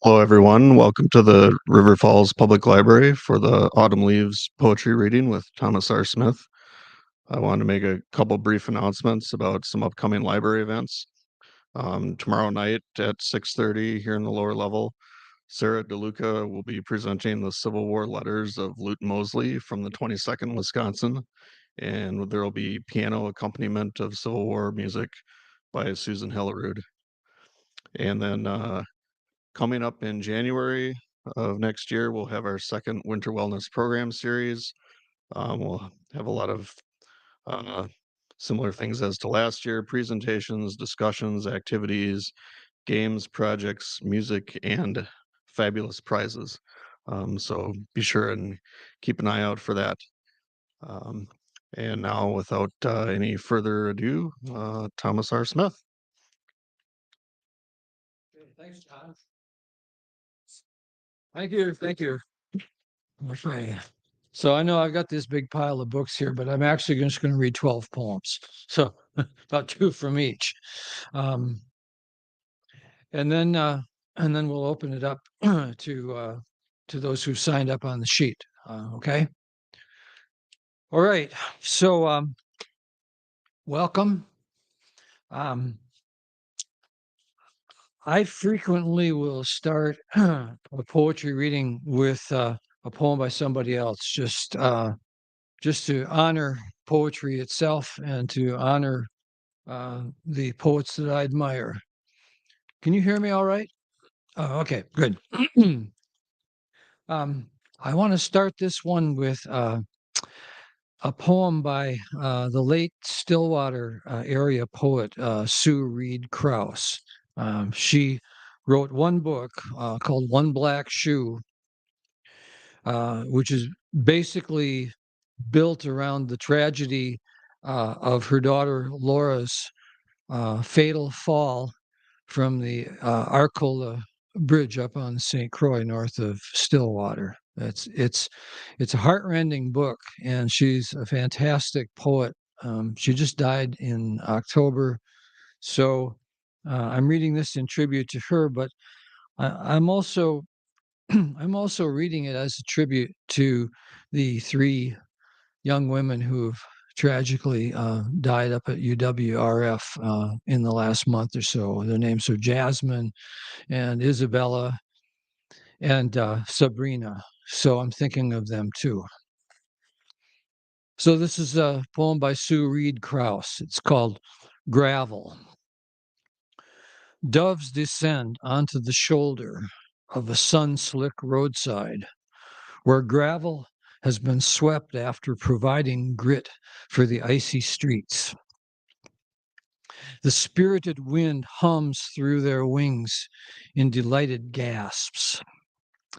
Hello, everyone. Welcome to the River Falls Public Library for the Autumn Leaves poetry reading with Thomas R. Smith. I wanted to make a couple brief announcements about some upcoming library events. Tomorrow night at 6:30 here in the lower level, Sarah DeLuca will be presenting the Civil War letters of Lute Mosley from the 22nd Wisconsin, and there will be piano accompaniment of Civil War music by Susan Hillerud. And then coming up in January of next year, we'll have our second Winter Wellness Program series. We'll have a lot of uh, similar things as to last year: presentations, discussions, activities, games, projects, music, and fabulous prizes. So be sure and keep an eye out for that. Um, and now, without any further ado, Thomas R. Smith. Thanks, John. Thank you. Thank you. Okay. So I know I've got this big pile of books here, but I'm actually just going to read 12 poems. So about two from each. Um, and then we'll open it up to those who signed up on the sheet. Okay. All right. So welcome. I frequently will start a poetry reading with a poem by somebody else, just to honor poetry itself and to honor the poets that I admire. Can you hear me all right? Oh, okay, good. I want to start this one with a poem by the late Stillwater area poet Sue Reed Krause. She wrote one book called One Black Shoe, which is basically built around the tragedy of her daughter Laura's fatal fall from the Arcola Bridge up on St. Croix, north of Stillwater. It's a heartrending book, and she's a fantastic poet. She just died in October, so I'm reading this in tribute to her. But I'm also I'm also reading it as a tribute to the three young women who've tragically died up at UWRF in the last month or so. Their names are Jasmine and Isabella and Sabrina. So I'm thinking of them too. So this is a poem by Sue Reed Krause. It's called Gravel. Doves descend onto the shoulder of a sun-slick roadside where gravel has been swept after providing grit for the icy streets. The spirited wind hums through their wings in delighted gasps.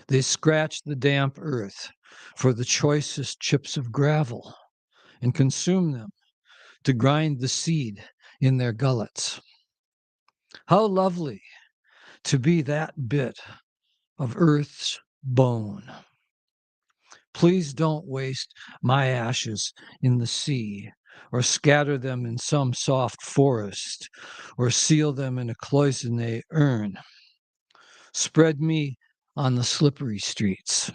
They scratch the damp earth for the choicest chips of gravel and consume them to grind the seed in their gullets. How lovely to be that bit of earth's bone. Please don't waste my ashes in the sea, or scatter them in some soft forest, or seal them in a cloisonné urn. Spread me on the slippery streets.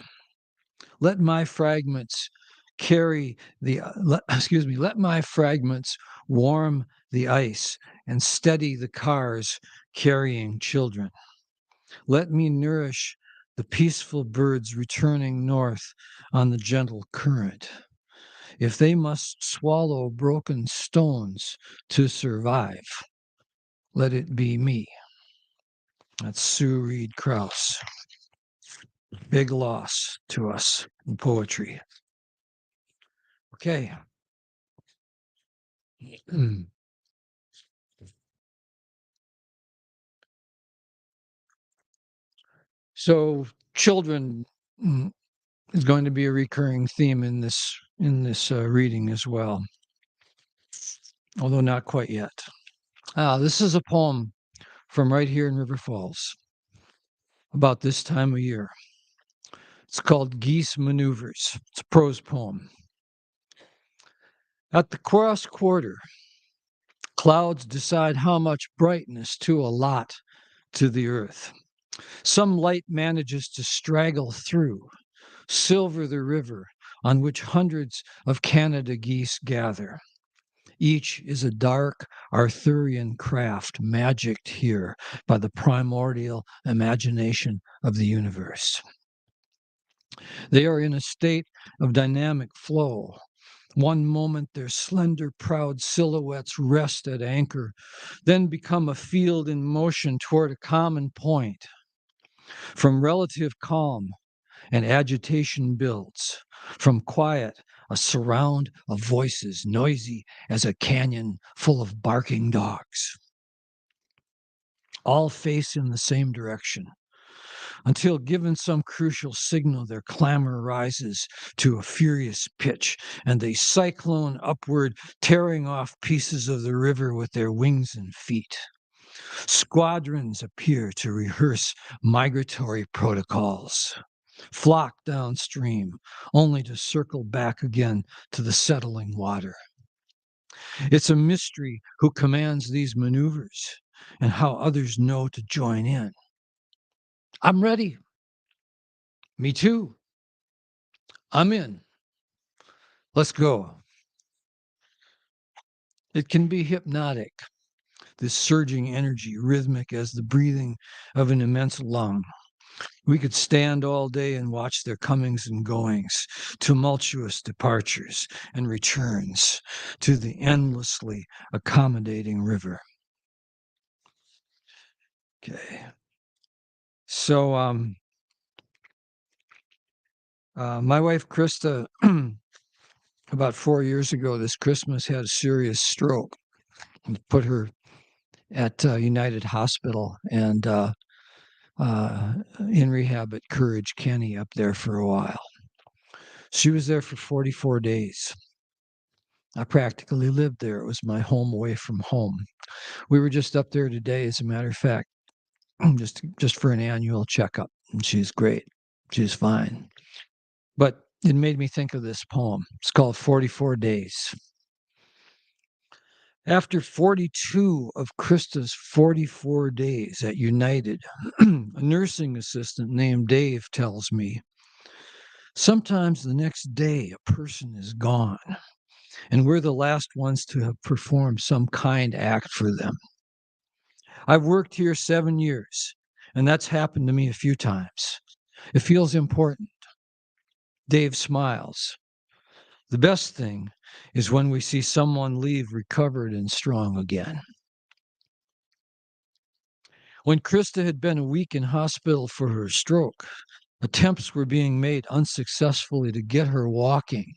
Let my fragments carry the, let my fragments warm the ice and steady the cars carrying children. Let me nourish the peaceful birds returning north on the gentle current. If they must swallow broken stones to survive, let it be me. That's Sue Reed Krause. Big loss to us in poetry. Okay. So children is going to be a recurring theme in this reading as well, although not quite yet. This is a poem from right here in River Falls about this time of year. It's called Geese Maneuvers. It's a prose poem. At the cross quarter, clouds decide how much brightness to allot to the earth. Some light manages to straggle through, silver the river on which hundreds of Canada geese gather. Each is a dark Arthurian craft magicked here by the primordial imagination of the universe. They are in a state of dynamic flow. One moment their slender, proud silhouettes rest at anchor, then become a field in motion toward a common point. From relative calm, and agitation builds. From quiet, a surround of voices, noisy as a canyon full of barking dogs. All face in the same direction. Until given some crucial signal, their clamor rises to a furious pitch, and they cyclone upward, tearing off pieces of the river with their wings and feet. Squadrons appear to rehearse migratory protocols, flock downstream, only to circle back again to the settling water. It's a mystery who commands these maneuvers and how others know to join in. I'm ready. Me too. I'm in. Let's go. It can be hypnotic, this surging energy, rhythmic as the breathing of an immense lung. We could stand all day and watch their comings and goings, tumultuous departures and returns to the endlessly accommodating river. Okay. So, my wife, Krista, about 4 years ago this Christmas, had a serious stroke and put her at United Hospital and in rehab at Courage Kenny up there for a while. She was there for 44 days. I practically lived there. It was my home away from home. We were just up there today, as a matter of fact, just for an annual checkup. And she's great. She's fine. But it made me think of this poem. It's called 44 Days. After 42 of Krista's 44 days at United, a nursing assistant named Dave tells me, sometimes the next day a person is gone, and we're the last ones to have performed some kind act for them. I've worked here 7 years, and that's happened to me a few times. It feels important. Dave smiles. The best thing is when we see someone leave recovered and strong again. When Krista had been a week in hospital for her stroke, attempts were being made unsuccessfully to get her walking.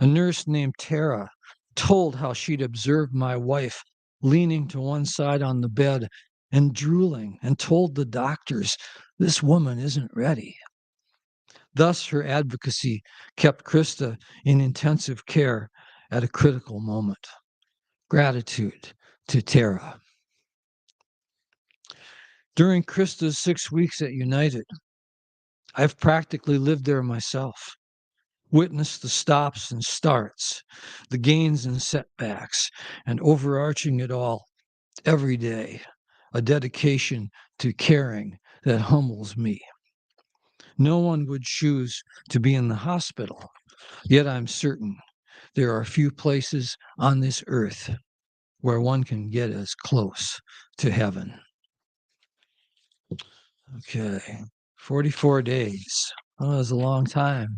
A nurse named Tara told how she'd observed my wife leaning to one side on the bed and drooling, and told the doctors, this woman isn't ready. Thus, her advocacy kept Krista in intensive care at a critical moment. Gratitude to Tara. During Krista's 6 weeks at United, I've practically lived there myself, witnessed the stops and starts, the gains and setbacks, and overarching it all every day, a dedication to caring that humbles me. No one would choose to be in the hospital, yet I'm certain there are few places on this earth where one can get as close to heaven. Okay, 44 days. Oh, that was a long time.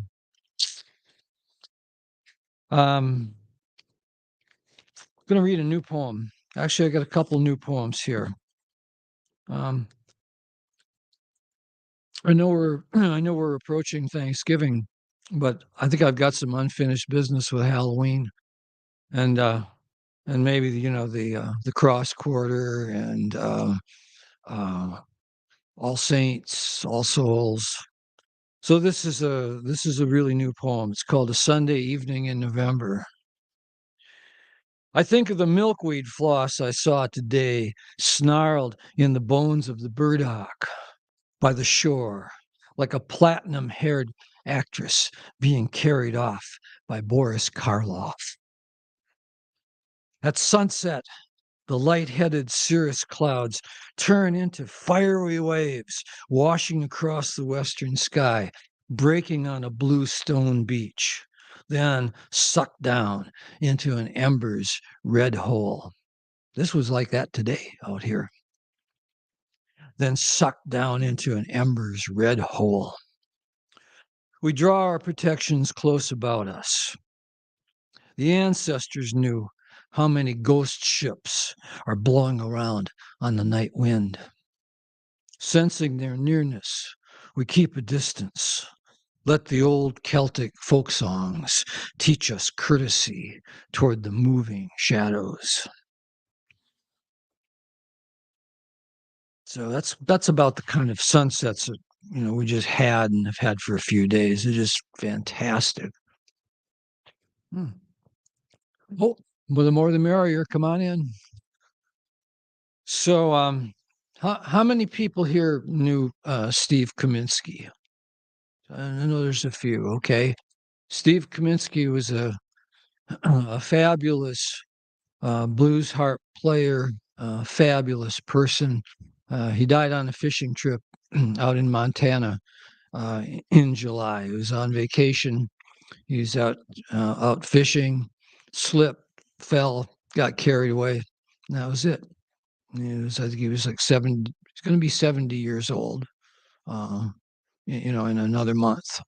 I'm going to read a new poem. Actually, I got a couple new poems here. I know we're approaching Thanksgiving, but I think I've got some unfinished business with Halloween, and maybe the cross quarter and All Saints, All Souls. So this is a really new poem. It's called A Sunday Evening in November. I think of the milkweed floss I saw today, snarled in the bones of the burdock by the shore, like a platinum-haired actress being carried off by Boris Karloff. At sunset, The light-headed cirrus clouds turn into fiery waves, washing across the western sky, breaking on a blue stone beach, then sucked down into an ember's red hole. This was like that today out here. Then sucked down into an ember's red hole. We draw our protections close about us. The ancestors knew how many ghost ships are blowing around on the night wind. Sensing their nearness, we keep a distance. Let the old Celtic folk songs teach us courtesy toward the moving shadows. So that's about the kind of sunsets that we just had and have had for a few days. They're just fantastic. Oh, well, the more the merrier. Come on in. So, how many people here knew Steve Kaminsky? I know there's a few. Okay, Steve Kaminsky was a fabulous blues harp player, fabulous person. He died on a fishing trip out in Montana in July. He was on vacation. He was out fishing, slipped, fell, got carried away. And that was it. I think he was like 70. He's going to be 70 years old, in another month.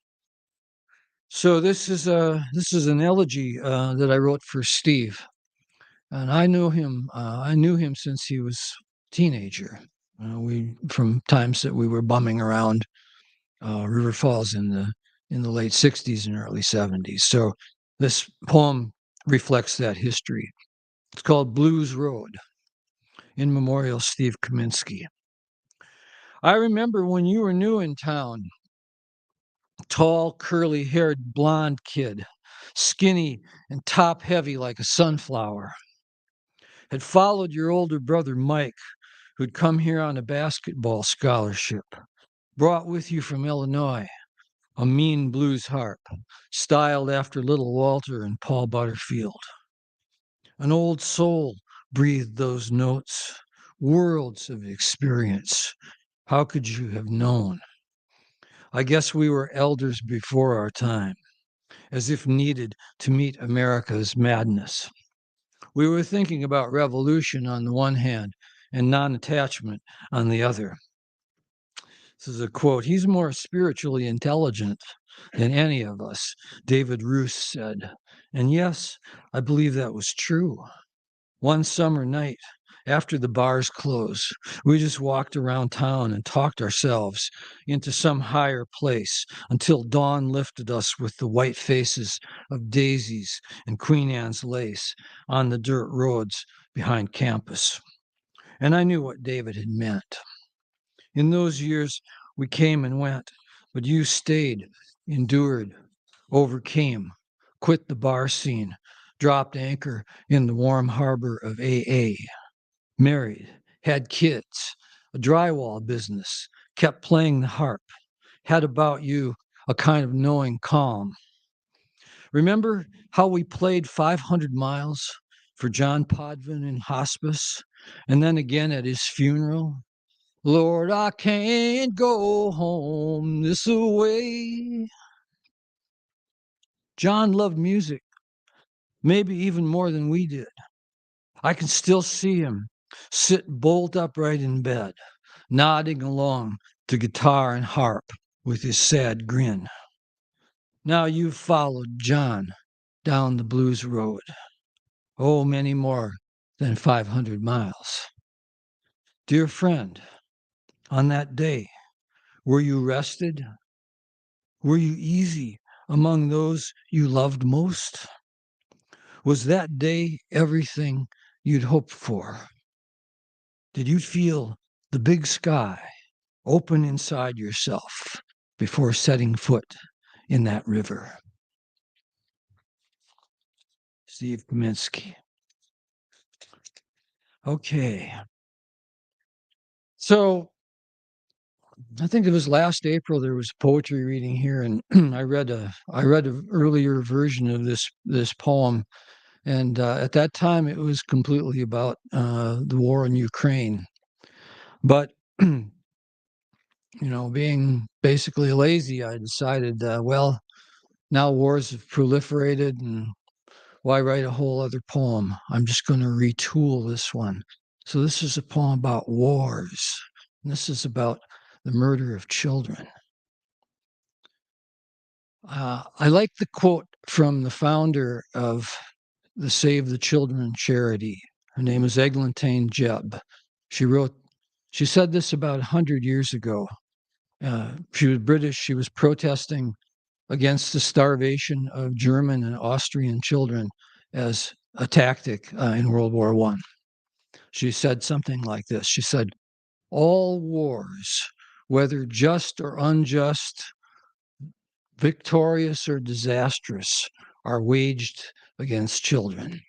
So this is an elegy that I wrote for Steve, and I knew him. I knew him since he was a teenager. We from times that we were bumming around River Falls in the late '60s and early '70s. So this poem reflects that history. It's called Blues Road, in memorial Steve Kaminsky. I remember when you were new in town, tall, curly-haired blonde kid, skinny and top-heavy like a sunflower, had followed your older brother Mike, who'd come here on a basketball scholarship, brought with you from Illinois a mean blues harp, styled after Little Walter and Paul Butterfield. An old soul breathed those notes, worlds of experience. How could you have known? I guess we were elders before our time, as if needed to meet America's madness. We were thinking about revolution on the one hand and non-attachment on the other. This is a quote. He's more spiritually intelligent than any of us, David Roos said. And yes, I believe that was true. One summer night, after the bars closed, we just walked around town and talked ourselves into some higher place until dawn lifted us with the white faces of daisies and Queen Anne's lace on the dirt roads behind campus. And I knew what David had meant. In those years, we came and went, but you stayed, endured, overcame, quit the bar scene, dropped anchor in the warm harbor of AA, married, had kids, a drywall business, kept playing the harp, had about you a kind of knowing calm. Remember how we played 500 miles for John Podvin in hospice, and then again at his funeral? Lord, I can't go home this way. John loved music, maybe even more than we did. I can still see him sit bolt upright in bed, nodding along to guitar and harp with his sad grin. Now you've followed John down the blues road. Oh, many more than 500 miles. Dear friend, on that day, were you rested? Were you easy among those you loved most? Was that day everything you'd hoped for? Did you feel the big sky open inside yourself before setting foot in that river? Steve Kaminsky. Okay. So I think it was last April there was a poetry reading here, and I read an earlier version of this poem, And at that time, it was completely about the war in Ukraine. But, being basically lazy, I decided, well, now wars have proliferated, and why write a whole other poem? I'm just going to retool this one. So this is a poem about wars. And this is about the murder of children. I like the quote from the founder of the Save the Children charity. Her name is Eglantine Jebb. She said this about 100 years ago. She was British. She was protesting against the starvation of German and Austrian children as a tactic in World War I. She said something like this. She said, all wars, whether just or unjust, victorious or disastrous, are waged against children.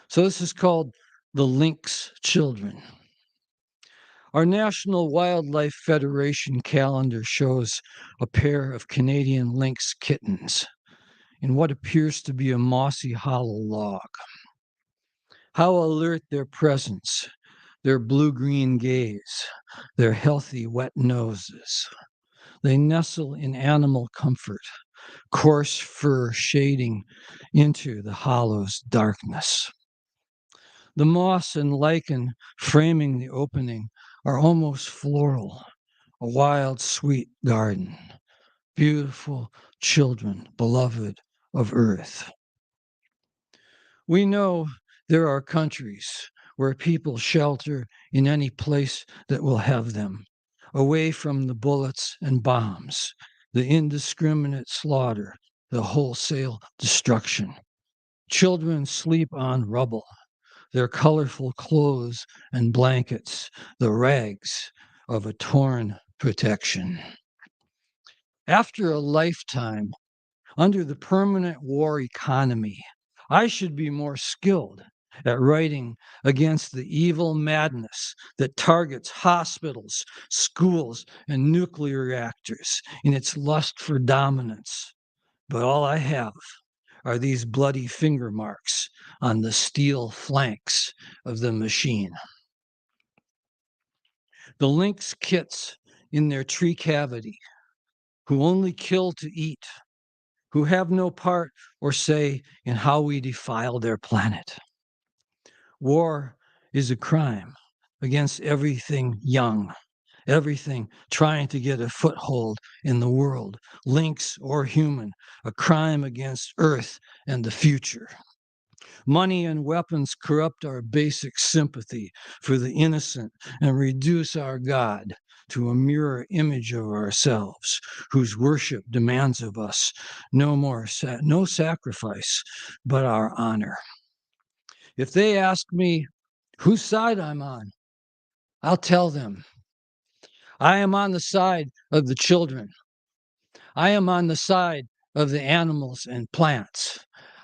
So this is called the Lynx Children. Our National Wildlife Federation calendar shows a pair of Canadian lynx kittens in what appears to be a mossy hollow log. How alert their presence, their blue-green gaze, their healthy wet noses. They nestle in animal comfort, coarse fur shading into the hollow's darkness. The moss and lichen framing the opening are almost floral, a wild, sweet garden. Beautiful children, beloved of earth. We know there are countries where people shelter in any place that will have them, away from the bullets and bombs, the indiscriminate slaughter, the wholesale destruction. Children sleep on rubble, their colorful clothes and blankets, the rags of a torn protection. After a lifetime under the permanent war economy, I should be more skilled at writing against the evil madness that targets hospitals, schools, and nuclear reactors in its lust for dominance. But all I have are these bloody finger marks on the steel flanks of the machine. The lynx kits in their tree cavity, who only kill to eat, who have no part or say in how we defile their planet. War is a crime against everything young, everything trying to get a foothold in the world, lynx or human, a crime against Earth and the future. Money and weapons corrupt our basic sympathy for the innocent and reduce our God to a mirror image of ourselves, whose worship demands of us no sacrifice, but our honor. If they ask me whose side I'm on, I'll tell them I am on the side of the children. I am on the side of the animals and plants.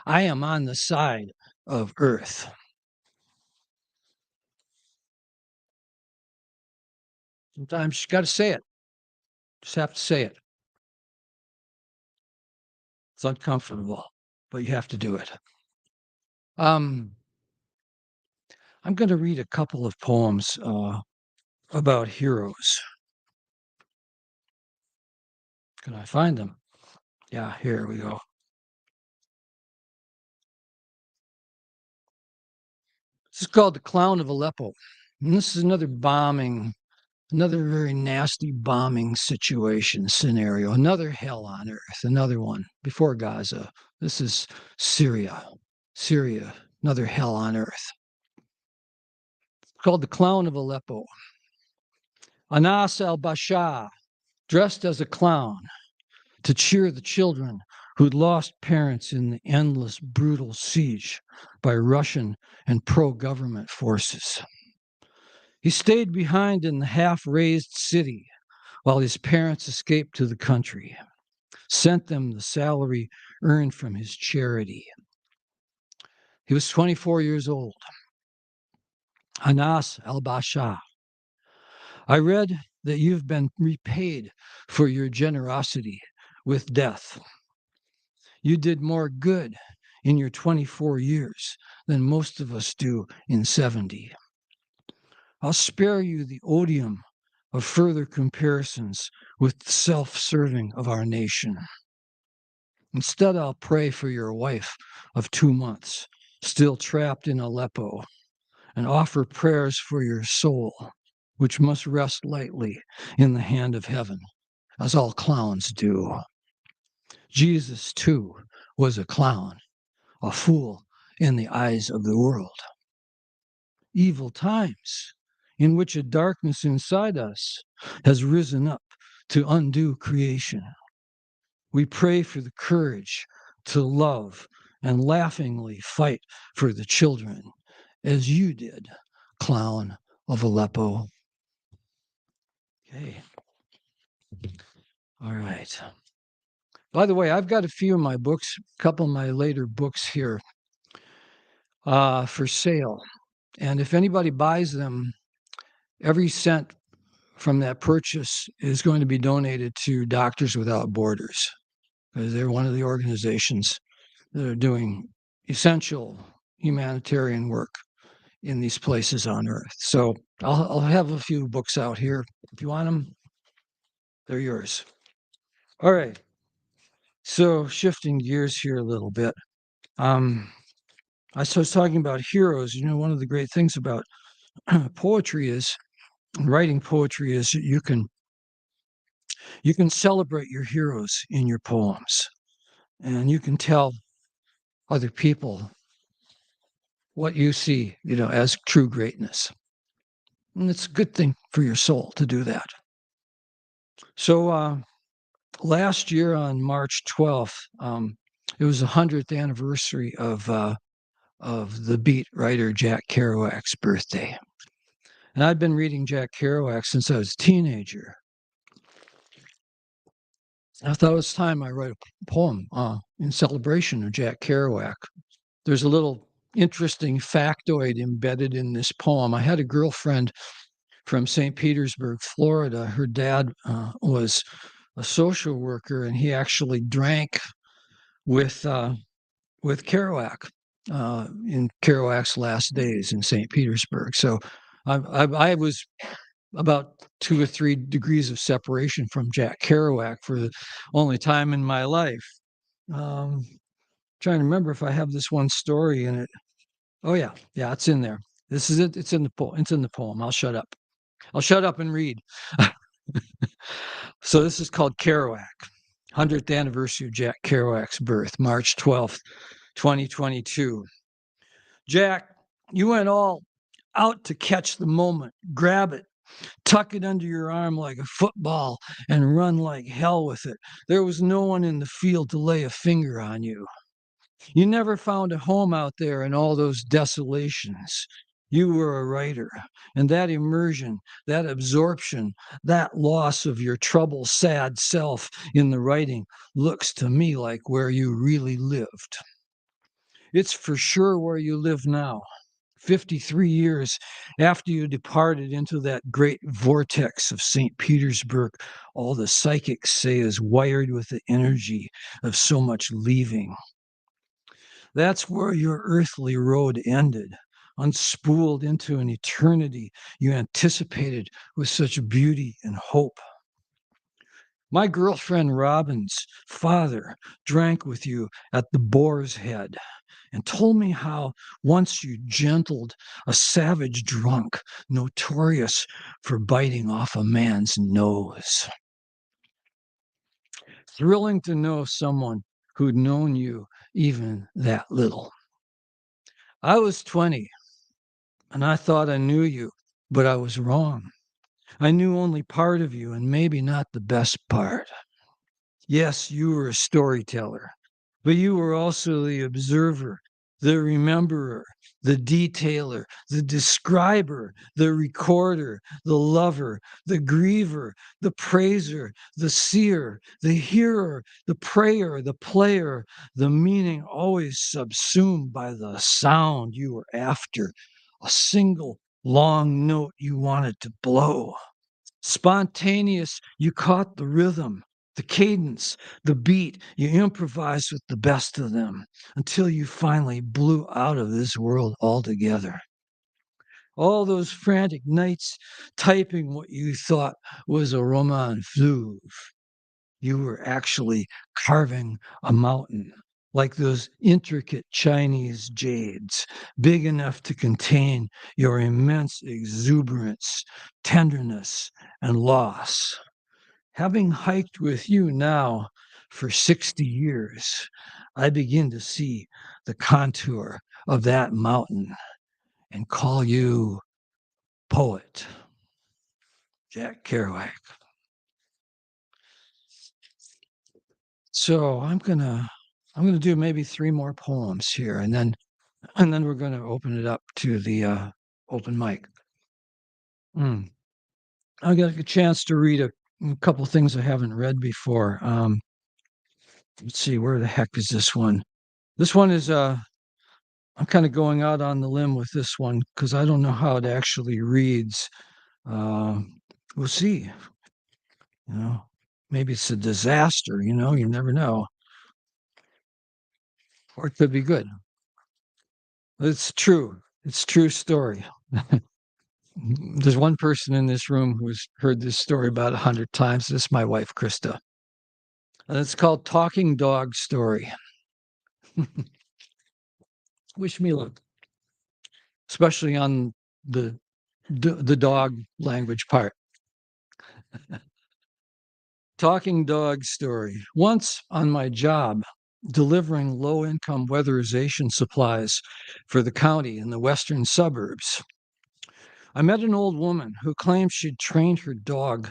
I am on the side of Earth. Sometimes you got to say it. Just have to say it. It's uncomfortable, but you have to do it. I'm going to read a couple of poems about heroes. Can I find them? Yeah, here we go. This is called The Clown of Aleppo. And this is another bombing, another very nasty bombing situation scenario, another hell on earth, another one before Gaza. This is Syria. Syria, another hell on earth. It's called The Clown of Aleppo. Anas al-Basha, dressed as a clown to cheer the children who'd lost parents in the endless, brutal siege by Russian and pro-government forces. He stayed behind in the half-razed city while his parents escaped to the country, sent them the salary earned from his charity. He was 24 years old. Anas al-Basha. I read that you've been repaid for your generosity with death. You did more good in your 24 years than most of us do in 70. I'll spare you the odium of further comparisons with the self-serving of our nation. Instead, I'll pray for your wife of 2 months, still trapped in Aleppo, and offer prayers for your soul, which must rest lightly in the hand of heaven, as all clowns do. Jesus, too, was a clown, a fool in the eyes of the world. Evil times in which a darkness inside us has risen up to undo creation. We pray for the courage to love and laughingly fight for the children, as you did, clown of Aleppo. Okay. All right. By the way, I've got a few of my books, a couple of my later books here for sale. And if anybody buys them, every cent from that purchase is going to be donated to Doctors Without Borders, because they're one of the organizations that are doing essential humanitarian work in these places on Earth. So I'll have a few books out here. If you want them, they're yours. All right. So shifting gears here a little bit. I was talking about heroes. You know, one of the great things about poetry is, writing poetry is, you can celebrate your heroes in your poems, and you can tell other people what you see, as true greatness. And it's a good thing for your soul to do that. So last year on March 12th, it was the 100th anniversary of the Beat writer Jack Kerouac's birthday. And I'd been reading Jack Kerouac since I was a teenager. I thought it was time I write a poem in celebration of Jack Kerouac. There's a little interesting factoid embedded in this poem. I had a girlfriend from St. Petersburg, Florida. Her dad was a social worker, and he actually drank with Kerouac in Kerouac's last days in St. Petersburg. So I was about 2 or 3 degrees of separation from Jack Kerouac for the only time in my life. Trying to remember if I have this one story in it. Oh yeah, it's in there. This is it. It's in the poem. It's in the poem. I'll shut up. I'll shut up and read. So this is called Kerouac, 100th anniversary of Jack Kerouac's birth, March 12th, 2022. Jack, you went all out to catch the moment, grab it, tuck it under your arm like a football, and run like hell with it. There was no one in the field to lay a finger on you. You never found a home out there in all those desolations. You were a writer, and that immersion, that absorption, that loss of your troubled, sad self in the writing looks to me like where you really lived. It's for sure where you live now, 53 years after you departed into that great vortex of St. Petersburg. All the psychics say is wired with the energy of so much leaving. That's where your earthly road ended, unspooled into an eternity you anticipated with such beauty and hope. My girlfriend Robin's father drank with you at the Boar's Head and told me how once you gentled a savage drunk notorious for biting off a man's nose. Thrilling to know someone who'd known you even that little. I was 20 and I thought I knew you, but I was wrong. I knew only part of you and maybe not the best part. Yes, you were a storyteller, but you were also the observer, the rememberer, the detailer, the describer, the recorder, the lover, the griever, the praiser, the seer, the hearer, the prayer, the player, the meaning always subsumed by the sound you were after, a single long note you wanted to blow. Spontaneous, you caught the rhythm, the cadence, the beat. You improvised with the best of them until you finally blew out of this world altogether. All those frantic nights typing what you thought was a roman fleuve, you were actually carving a mountain, like those intricate Chinese jades, big enough to contain your immense exuberance, tenderness, and loss. Having hiked with you now for 60 years, I begin to see the contour of that mountain and call you poet, Jack Kerouac. So I'm gonna do maybe 3 more poems here, and then we're gonna open it up to the open mic. Mm. I got a chance to read a couple things I haven't read before. Let's see, where the heck is this one? This one is I'm kind of going out on the limb with this one because I don't know how it actually reads. Uh, we'll see. You know, maybe it's a disaster. You never know, or it could be good. It's true. It's a true story. There's one person in this room who's heard this story about 100 times. This is my wife, Krista. And it's called Talking Dog Story. Wish me luck, especially on the dog language part. Talking Dog Story. Once on my job, delivering low income weatherization supplies for the county in the western suburbs, I met an old woman who claimed she'd trained her dog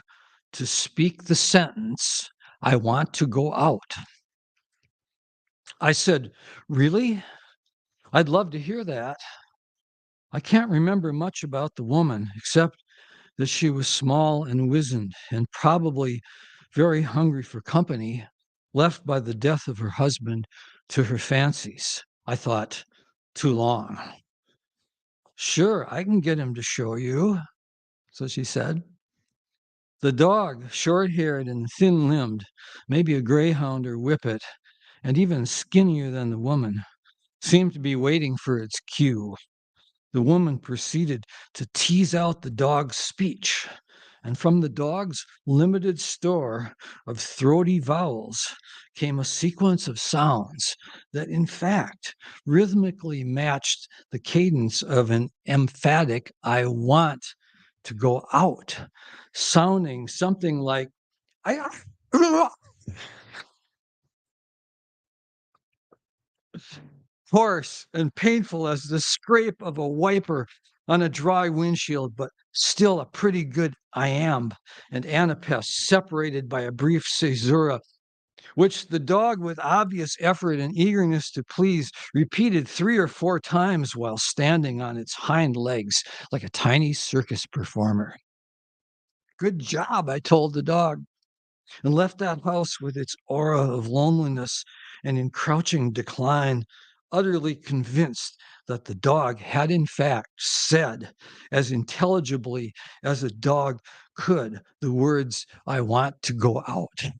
to speak the sentence, "I want to go out." I said, "Really? I'd love to hear that." I can't remember much about the woman except that she was small and wizened and probably very hungry for company, left by the death of her husband to her fancies. I thought, too long. "Sure, I can get him to show you," so she said. The dog, short haired and thin limbed, maybe a greyhound or whippet, and even skinnier than the woman, seemed to be waiting for its cue. The woman proceeded to tease out the dog's speech, and from the dog's limited store of throaty vowels came a sequence of sounds that, in fact, rhythmically matched the cadence of an emphatic "I want to go out," sounding something like "I." Hoarse and painful as the scrape of a wiper on a dry windshield, but still a pretty good iamb and anapest separated by a brief caesura, which the dog, with obvious effort and eagerness to please, repeated 3 or 4 times while standing on its hind legs like a tiny circus performer. "Good job," I told the dog, and left that house with its aura of loneliness and encroaching decline, utterly convinced that the dog had in fact said, as intelligibly as a dog could, the words, "I want to go out."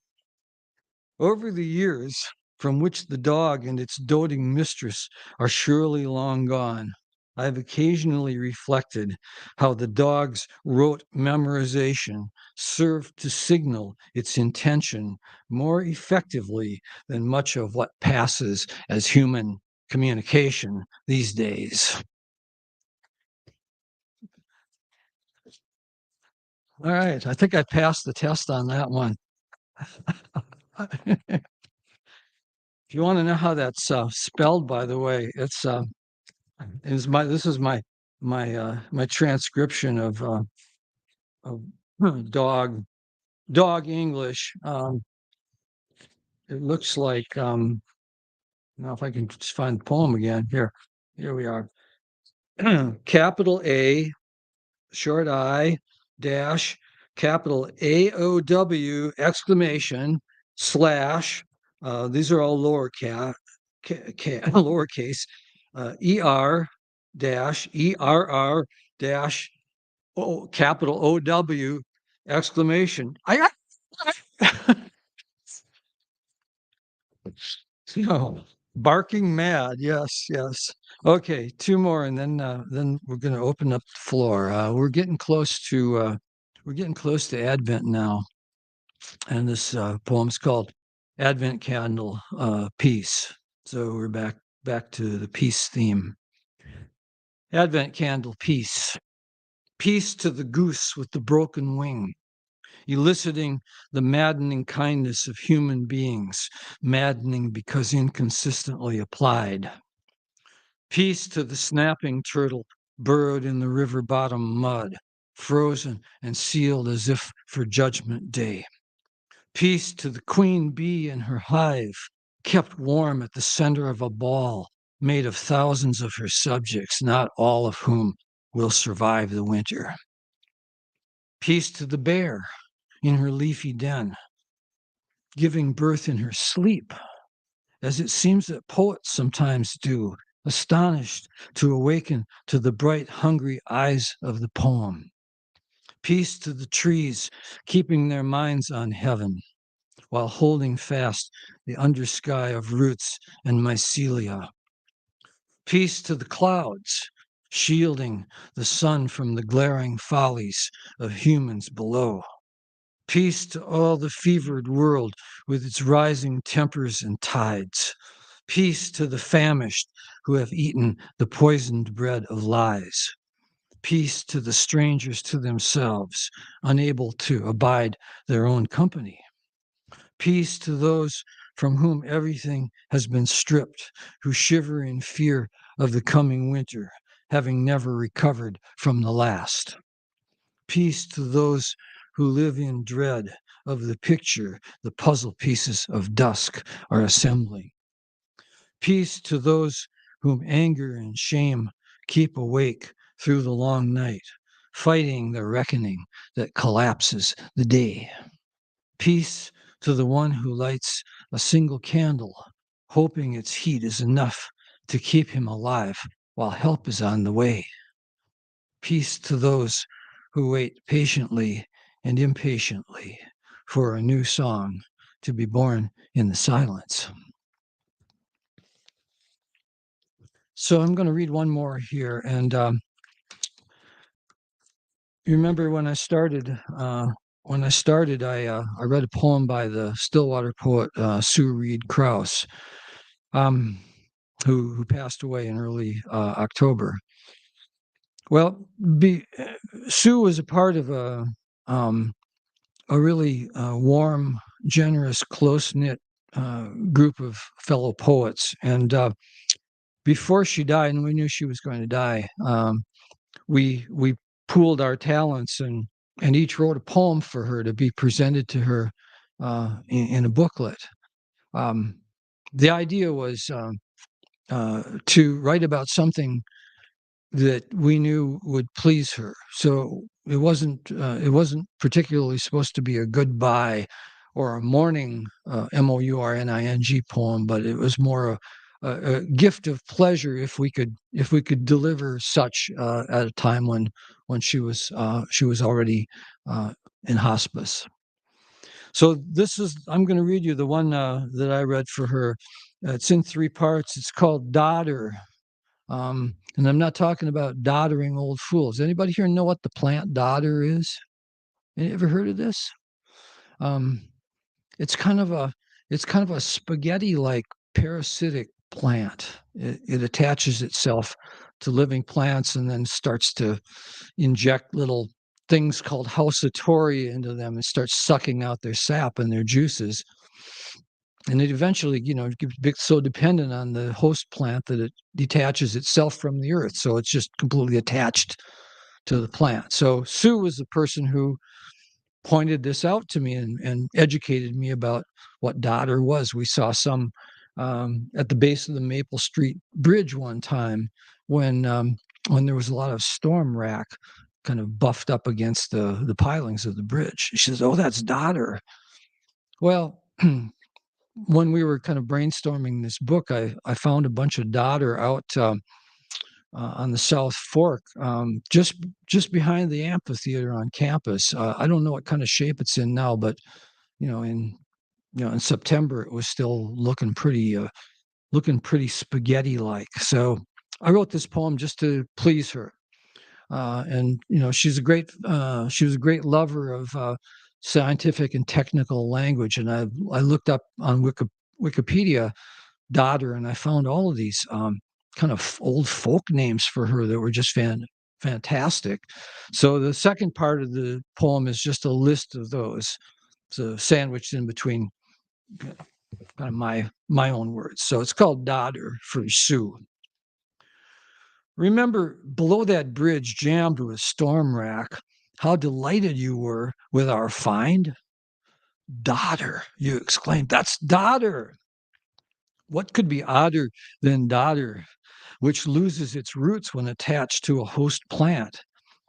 Over the years, from which the dog and its doting mistress are surely long gone, I have occasionally reflected how the dog's rote memorization served to signal its intention more effectively than much of what passes as human communication these days. All right, I think I passed the test on that one. If you want to know how that's spelled, by the way, this is my transcription of dog English. It looks like now if I can just find the poem again. Here we are. Capital A, short I, dash, capital AOW, exclamation, slash. These are all lowercase. ER dash ERR dash capital OW, exclamation. No, barking mad. Yes, yes. Okay, two more, and then we're going to open up the floor. We're getting close to Advent now, and this poem's called Advent Candle Peace. So we're back to the peace theme. Advent Candle Peace. Peace to the goose with the broken wing, eliciting the maddening kindness of human beings, maddening because inconsistently applied. Peace to the snapping turtle burrowed in the river bottom mud, frozen and sealed as if for Judgment Day. Peace to the queen bee in her hive, kept warm at the center of a ball made of thousands of her subjects, not all of whom will survive the winter. Peace to the bear in her leafy den, giving birth in her sleep, as it seems that poets sometimes do, astonished to awaken to the bright, hungry eyes of the poem. Peace to the trees, keeping their minds on heaven, while holding fast the undersky of roots and mycelia. Peace to the clouds, shielding the sun from the glaring follies of humans below. Peace to all the fevered world with its rising tempers and tides. Peace to the famished who have eaten the poisoned bread of lies. Peace to the strangers to themselves, unable to abide their own company. Peace to those from whom everything has been stripped, who shiver in fear of the coming winter, having never recovered from the last. Peace to those who live in dread of the picture the puzzle pieces of dusk are assembling. Peace to those whom anger and shame keep awake through the long night, fighting the reckoning that collapses the day. Peace to the one who lights a single candle, hoping its heat is enough to keep him alive while help is on the way. Peace to those who wait patiently and impatiently for a new song to be born in the silence. So I'm going to read one more here. And you remember when I started, I read a poem by the Stillwater poet Sue Reed Krause, who passed away in early October. Well, Sue was a part of a really warm, generous, close-knit group of fellow poets. And before she died, and we knew she was going to die, we pooled our talents and each wrote a poem for her to be presented to her in a booklet. The idea was to write about something that we knew would please her. So it wasn't particularly supposed to be a goodbye or a mourning mourning poem, but it was more a gift of pleasure if we could deliver such at a time when she was already in hospice. So I'm going to read you the one that I read for her. It's in 3 parts. It's called Dodder. And I'm not talking about doddering old fools. Anybody here know what the plant dodder is? Any ever heard of this? It's kind of a spaghetti-like parasitic plant. It attaches itself to living plants and then starts to inject little things called Housatoria into them and starts sucking out their sap and their juices. And it eventually, gets so dependent on the host plant that it detaches itself from the earth. So it's just completely attached to the plant. So Sue was the person who pointed this out to me and educated me about what dodder was. We saw some at the base of the Maple Street Bridge one time when there was a lot of storm rack kind of buffed up against the pilings of the bridge. She says, "Oh, that's dodder." Well, when we were kind of brainstorming this book, I found a bunch of dodder out on the South Fork, just behind the amphitheater on campus. I don't know what kind of shape it's in now, but in September it was still looking pretty looking pretty spaghetti-like. So I wrote this poem just to please her. And she was a great lover of scientific and technical language. And I looked up on Wikipedia Dodder, and I found all of these kind of old folk names for her that were just fantastic. So the second part of the poem is just a list of those, so sandwiched in between kind of my own words. So it's called Dodder for Sue. Remember, below that bridge jammed with storm rack, how delighted you were with our find? Dodder, you exclaimed. That's Dodder. What could be odder than Dodder, which loses its roots when attached to a host plant,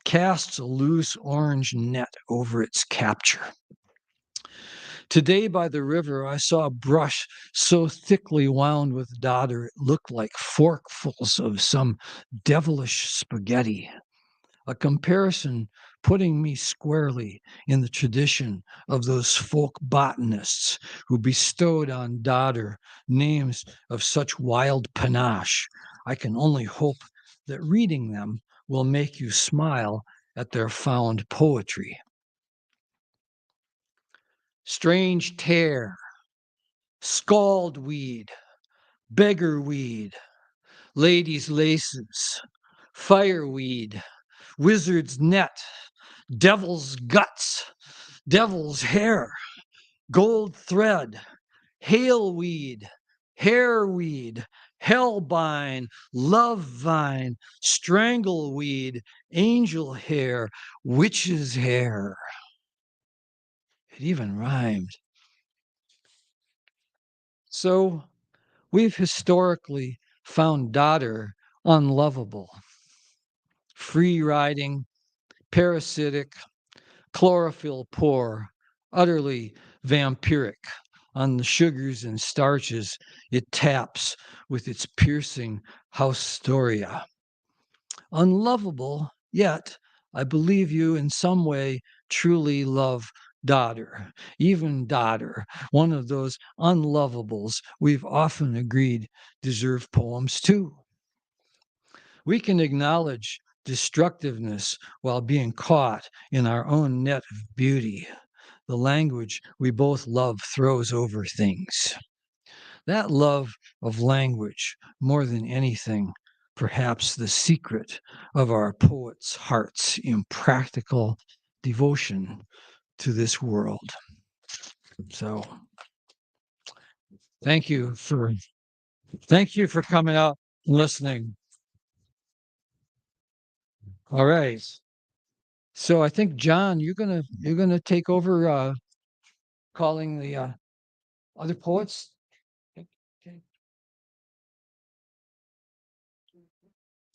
casts a loose orange net over its capture? Today by the river, I saw a brush so thickly wound with dodder it looked like forkfuls of some devilish spaghetti. A comparison putting me squarely in the tradition of those folk botanists who bestowed on dodder names of such wild panache. I can only hope that reading them will make you smile at their found poetry. Strange tear, scald weed, beggar weed, ladies' laces, fireweed, wizard's net, devil's guts, devil's hair, gold thread, hailweed, hairweed, hellbine, love vine, strangleweed, angel hair, witch's hair. It even rhymed. So we've historically found Dodder unlovable, free riding, parasitic, chlorophyll poor, utterly vampiric on the sugars and starches it taps with its piercing haustoria. Unlovable, yet I believe you in some way truly love Dodder, even Dodder, one of those unlovables we've often agreed deserve poems too. We can acknowledge destructiveness while being caught in our own net of beauty. The language we both love throws over things. That love of language, more than anything, perhaps the secret of our poets' hearts' impractical devotion to this world. So thank you for coming out and listening. All right. So I think John, you're gonna take over calling the other poets. Okay.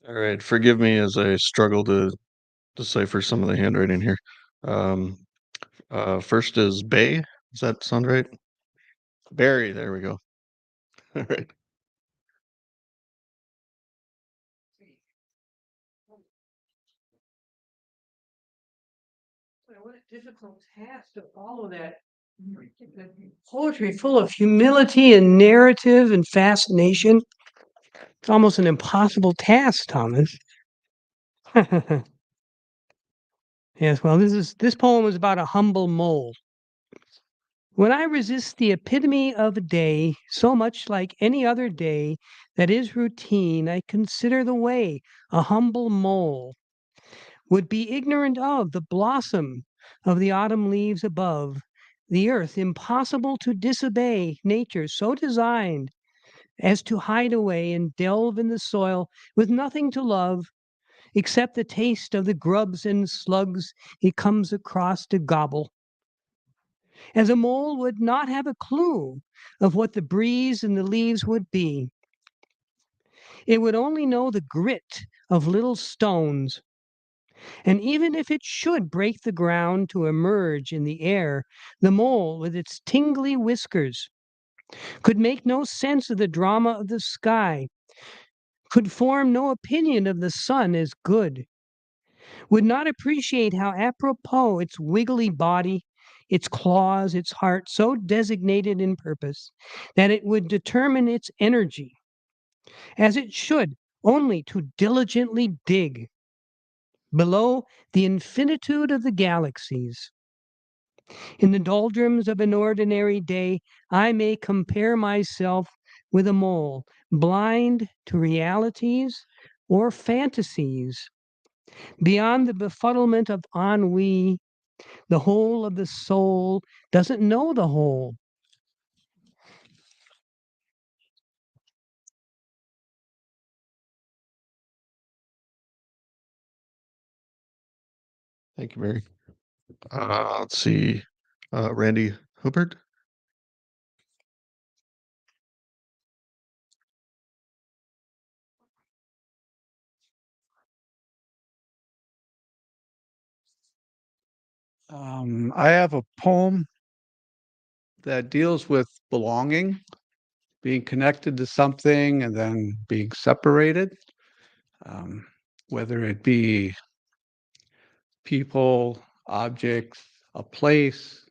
All right, forgive me as I struggle to decipher some of the handwriting here. Um, first is Bay. Does that sound right? Barry, there we go. All right. What a difficult task to follow that poetry full of humility and narrative and fascination. It's almost an impossible task, Thomas. Yes, well, this poem is about a humble mole. When I resist the epitome of a day, so much like any other day that is routine, I consider the way a humble mole would be ignorant of the blossom of the autumn leaves above, the earth impossible to disobey, nature so designed as to hide away and delve in the soil with nothing to love except the taste of the grubs and slugs he comes across to gobble. As a mole would not have a clue of what the breeze and the leaves would be. It would only know the grit of little stones. And even if it should break the ground to emerge in the air, the mole, with its tingly whiskers, could make no sense of the drama of the sky, could form no opinion of the sun as good, would not appreciate how apropos its wiggly body, its claws, its heart, so designated in purpose that it would determine its energy, as it should, only to diligently dig below the infinitude of the galaxies. In the doldrums of an ordinary day, I may compare myself with a mole, blind to realities or fantasies. Beyond the befuddlement of ennui, the whole of the soul doesn't know the whole. Thank you, Mary. Let's see. Randy Hubbard. I have a poem that deals with belonging, being connected to something and then being separated, um, whether it be people, objects, a place,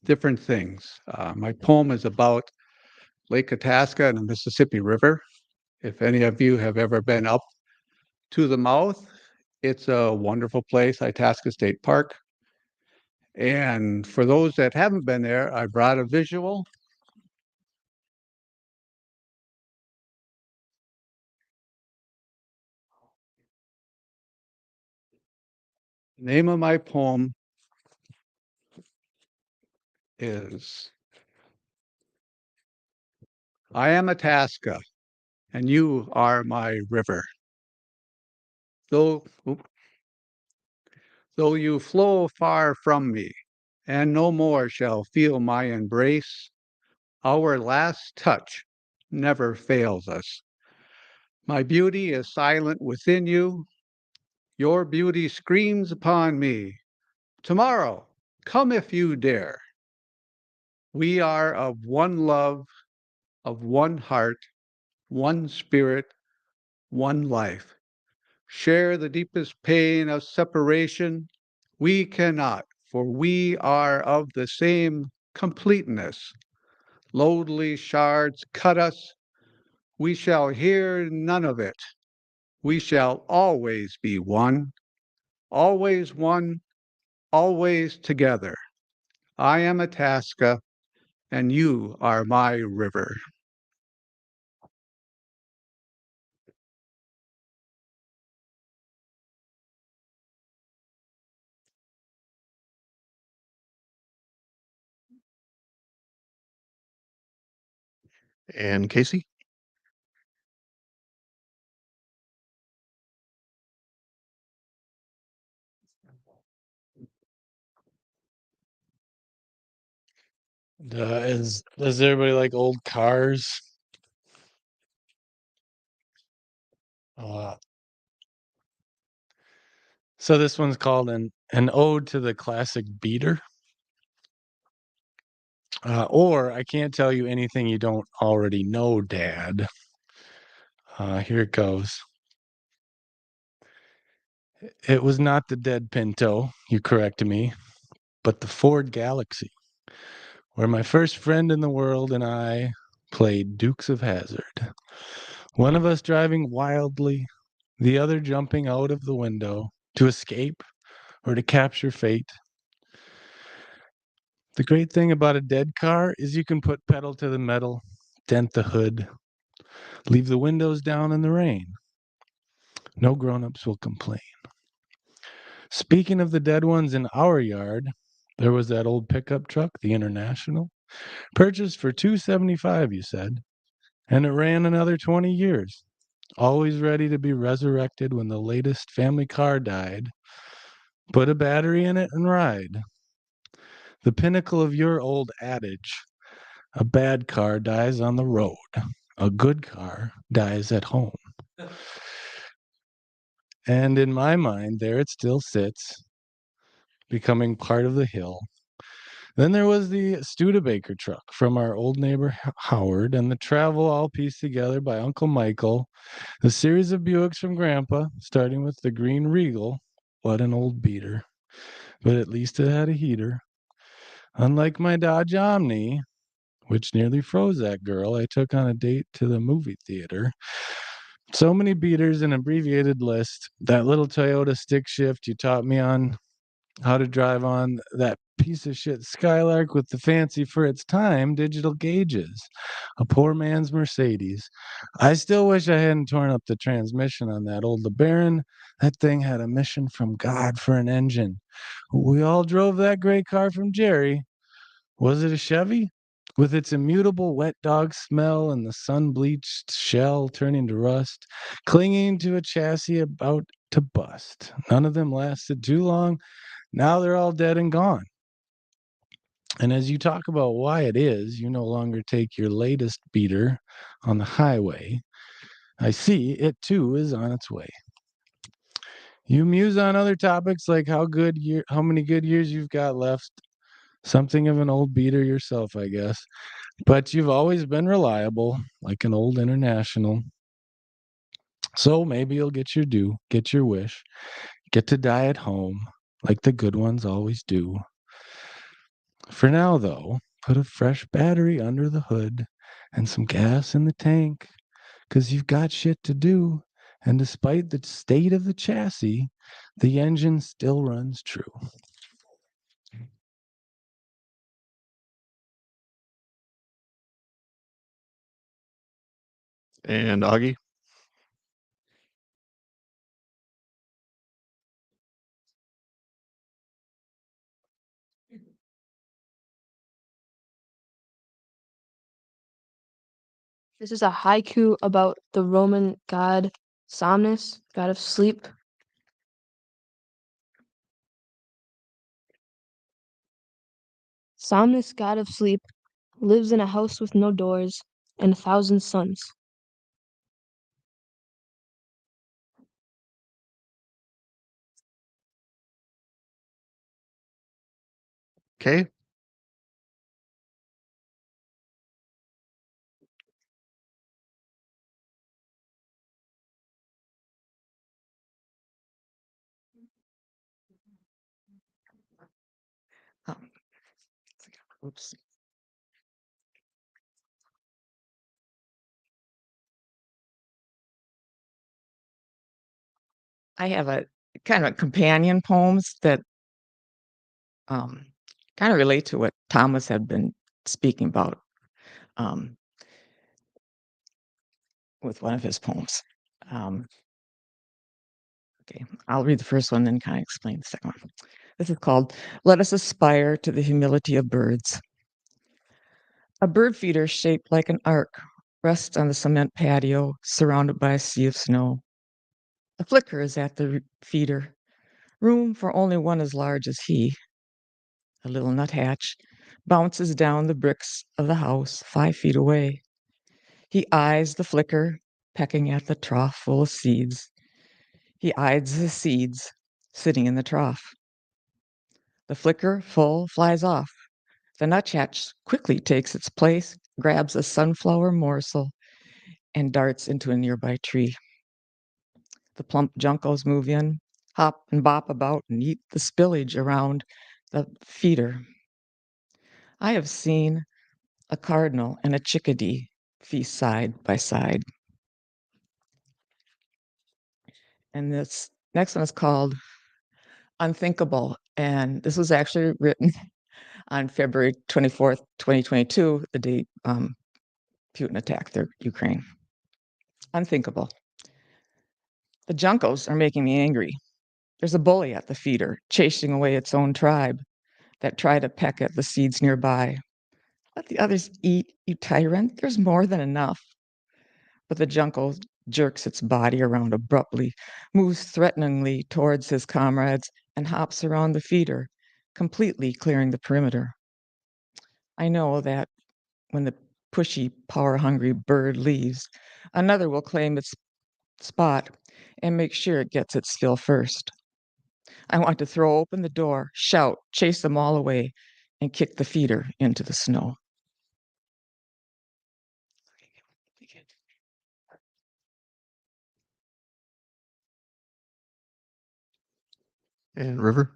different things. My poem is about Lake Itasca and the Mississippi River. If any of you have ever been up to the mouth, it's a wonderful place, Itasca State Park. And for those that haven't been there, I brought a visual. The name of my poem is I am Itasca, and you are my river. Though, though you flow far from me, and no more shall feel my embrace, our last touch never fails us. My beauty is silent within you. Your beauty screams upon me. Tomorrow, come if you dare. We are of one love, of one heart, one spirit, one life. Share the deepest pain of separation. We cannot, for we are of the same completeness. Loathly shards cut us. We shall hear none of it. We shall always be one, always together. I am Itasca, and you are my river. And Casey. Does everybody like old cars? Uh, so this one's called an ode to the classic beater. Or I can't tell you anything you don't already know, Dad. Here it goes. It was not the dead Pinto, you corrected me, but the Ford Galaxy, where my first friend in the world and I played Dukes of Hazzard. One of us driving wildly, the other jumping out of the window to escape or to capture fate. The great thing about a dead car is you can put pedal to the metal, dent the hood, leave the windows down in the rain. No grown-ups will complain. Speaking of the dead ones in our yard, there was that old pickup truck, the International, purchased for $275, you said, and it ran another 20 years, always ready to be resurrected when the latest family car died. Put a battery in it and ride. The pinnacle of your old adage, a bad car dies on the road. A good car dies at home. And in my mind, there it still sits, becoming part of the hill. Then there was the Studebaker truck from our old neighbor Howard, and the travel all pieced together by Uncle Michael. The series of Buicks from Grandpa, starting with the Green Regal. What an old beater. But at least it had a heater. Unlike my Dodge Omni, which nearly froze that girl I took on a date to the movie theater. So many beaters, an abbreviated list. That little Toyota stick shift you taught me on how to drive on, that piece of shit Skylark with the fancy for its time digital gauges. A poor man's Mercedes. I still wish I hadn't torn up the transmission on that old LeBaron. That thing had a mission from God for an engine. We all drove that gray car from Jerry. Was it a Chevy? With its immutable wet dog smell and the sun bleached shell turning to rust, clinging to a chassis about to bust. None of them lasted too long. Now they're all dead and gone. And as you talk about why it is, you no longer take your latest beater on the highway. I see it too is on its way. You muse on other topics like how many good years you've got left. Something of an old beater yourself, I guess. But you've always been reliable, like an old international. So maybe you'll get your due, get your wish, get to die at home, like the good ones always do. For now, though, put a fresh battery under the hood and some gas in the tank, 'cause you've got shit to do. And despite the state of the chassis, the engine still runs true. And Augie? This is a haiku about the Roman god Somnus, god of sleep. Somnus, god of sleep, lives in a house with no doors and 1,000 suns. Okay. Um, oops. I have a kind of companion poems that um, kind of relate to what Thomas had been speaking about um, with one of his poems. Um, okay, I'll read the first one, then kind of explain the second one. This is called Let Us Aspire to the Humility of Birds. A bird feeder shaped like an arc rests on the cement patio, surrounded by a sea of snow. A flicker is at the feeder, room for only one as large as he. A little nuthatch bounces down the bricks of the house 5 feet away. He eyes the flicker, pecking at the trough full of seeds. He eyes the seeds sitting in the trough. The flicker, full, flies off. The nuthatch quickly takes its place, grabs a sunflower morsel, and darts into a nearby tree. The plump juncos move in, hop and bop about, and eat the spillage around the feeder. I have seen a cardinal and a chickadee feast side by side. And this next one is called Unthinkable. And this was actually written on February 24th, 2022, the day Putin attacked Ukraine. Unthinkable. The Juncos are making me angry. There's a bully at the feeder, chasing away its own tribe that try to peck at the seeds nearby. Let the others eat, you tyrant. There's more than enough. But the Junco jerks its body around abruptly, moves threateningly towards his comrades, and hops around the feeder, completely clearing the perimeter. I know that when the pushy, power hungry bird leaves, another will claim its spot and make sure it gets its fill first. I want to throw open the door, shout, chase them all away, and kick the feeder into the snow. And River?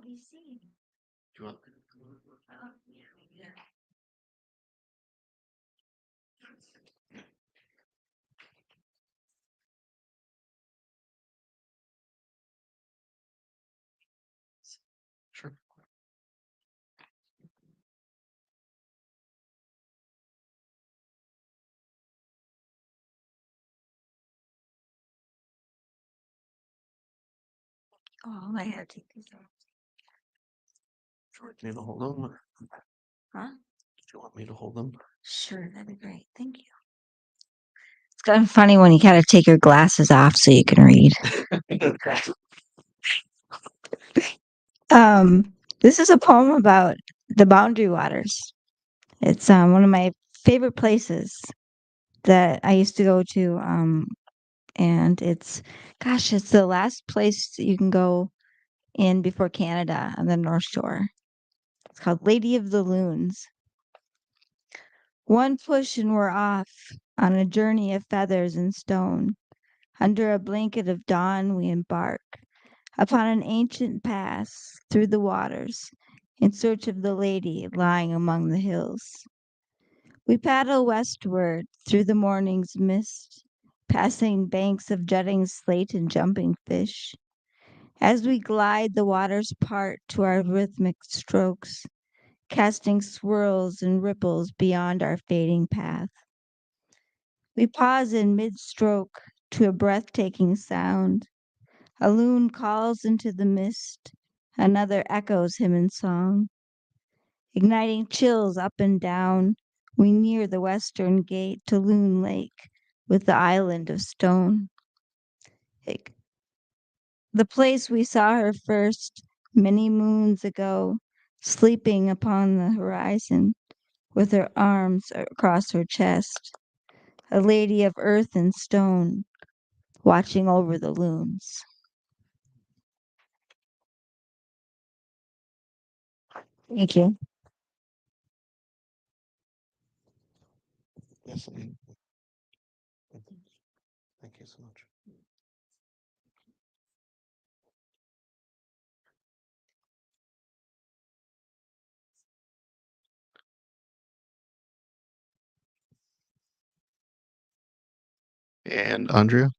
be seen. Do you want? Sure. Oh, I had to take these off. Do you want me to hold them? Or Huh? do you want me to hold them? Sure, that'd be great. Thank you. It's kind of funny when you gotta take your glasses off so you can read. This is a poem about the Boundary Waters. It's one of my favorite places that I used to go to. And it's the last place that you can go in before Canada on the North Shore. It's called Lady of the Loons. One push and we're off on a journey of feathers and stone. Under a blanket of dawn, we embark upon an ancient pass through the waters in search of the lady lying among the hills. We paddle westward through the morning's mist, passing banks of jutting slate and jumping fish. As we glide, the waters part to our rhythmic strokes, casting swirls and ripples beyond our fading path. We pause in mid-stroke to a breathtaking sound. A loon calls into the mist, another echoes him in song. Igniting chills up and down, we near the western gate to Loon Lake with the island of stone. The place we saw her first many moons ago, sleeping upon the horizon with her arms across her chest, a lady of earth and stone, watching over the loons. Thank you. Yes. Thank you so much. And Andrea?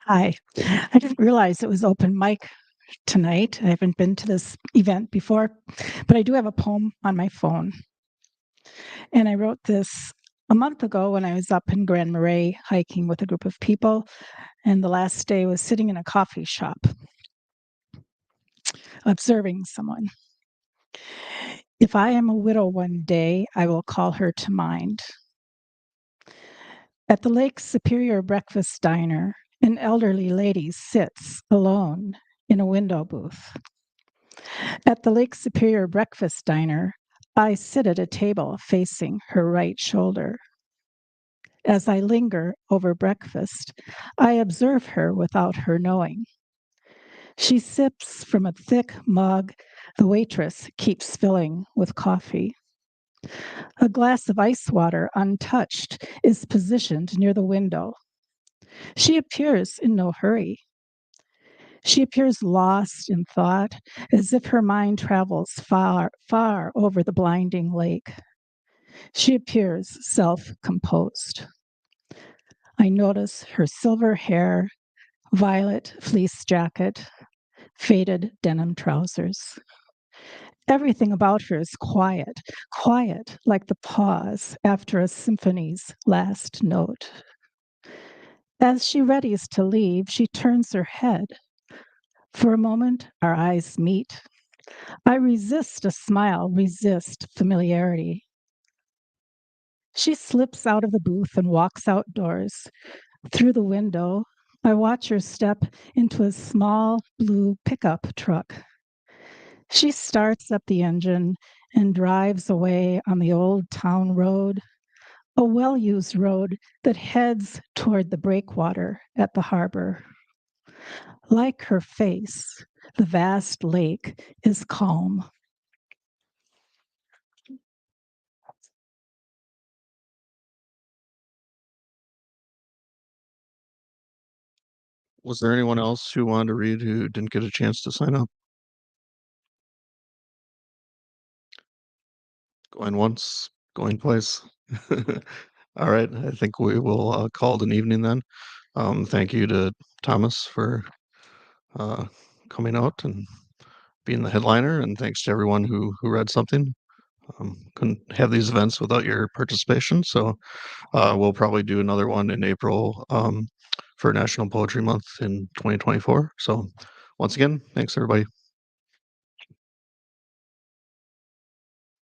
Hi. I didn't realize it was open mic tonight. I haven't been to this event before, but I do have a poem on my phone. And I wrote this a month ago when I was up in Grand Marais hiking with a group of people. And the last day was sitting in a coffee shop, observing someone. If I am a widow one day, I will call her to mind. At the Lake Superior Breakfast Diner, an elderly lady sits alone in a window booth. At the Lake Superior Breakfast Diner, I sit at a table facing her right shoulder. As I linger over breakfast, I observe her without her knowing. She sips from a thick mug the waitress keeps filling with coffee. A glass of ice water, untouched, is positioned near the window. She appears in no hurry. She appears lost in thought, as if her mind travels far, far over the blinding lake. She appears self-composed. I notice her silver hair, violet fleece jacket, faded denim trousers. Everything about her is quiet, quiet like the pause after a symphony's last note. As she readies to leave, she turns her head. For a moment, our eyes meet. I resist a smile, resist familiarity. She slips out of the booth and walks outdoors. Through the window, I watch her step into a small blue pickup truck. She starts up the engine and drives away on the old town road, a well-used road that heads toward the breakwater at the harbor. Like her face, the vast lake is calm. Was there anyone else who wanted to read who didn't get a chance to sign up? Going once, going twice. All right, I think we will call it an evening then. Thank you to Thomas for coming out and being the headliner, and thanks to everyone who read something. Couldn't have these events without your participation, so we'll probably do another one in April for National Poetry Month in 2024. So once again, thanks everybody.